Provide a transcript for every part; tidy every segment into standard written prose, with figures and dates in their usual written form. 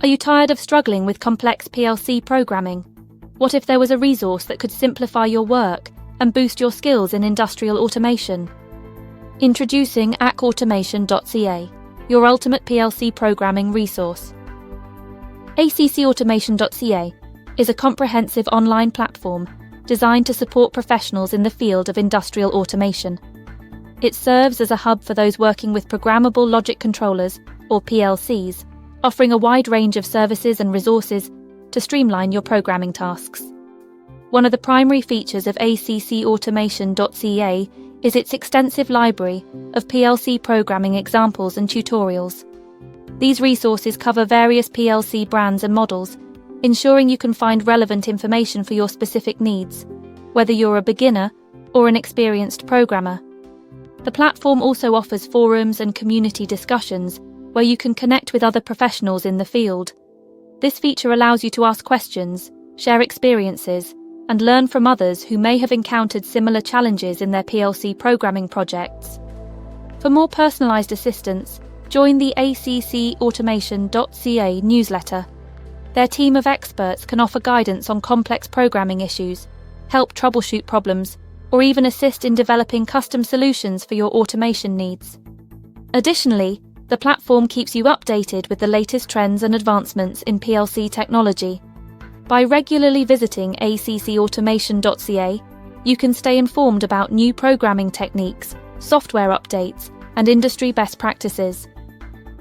Are you tired of struggling with complex PLC programming? What if there was a resource that could simplify your work and boost your skills in industrial automation? Introducing ACCautomation.ca, your ultimate PLC programming resource. ACCautomation.ca is a comprehensive online platform designed to support professionals in the field of industrial automation. It serves as a hub for those working with programmable logic controllers, or PLCs, offering a wide range of services and resources to streamline your programming tasks. One of the primary features of ACCautomation.ca is its extensive library of PLC programming examples and tutorials. These resources cover various PLC brands and models, ensuring you can find relevant information for your specific needs, whether you're a beginner or an experienced programmer. The platform also offers forums and community discussions where you can connect with other professionals in the field. This feature allows you to ask questions, share experiences, and learn from others who may have encountered similar challenges in their PLC programming projects. For more personalized assistance, join the ACCautomation.ca newsletter. Their team of experts can offer guidance on complex programming issues, help troubleshoot problems, or even assist in developing custom solutions for your automation needs. Additionally, the platform keeps you updated with the latest trends and advancements in PLC technology. By regularly visiting ACCautomation.ca, you can stay informed about new programming techniques, software updates, and industry best practices.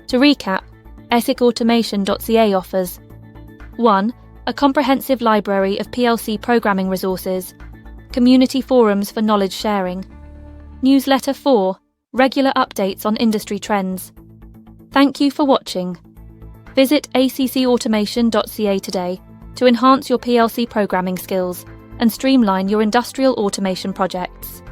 To recap, ACCautomation.ca offers 1. A comprehensive library of PLC programming resources, community forums for knowledge sharing, newsletter 4, regular updates on industry trends. Thank you for watching. Visit ACCautomation.ca today to enhance your PLC programming skills and streamline your industrial automation projects.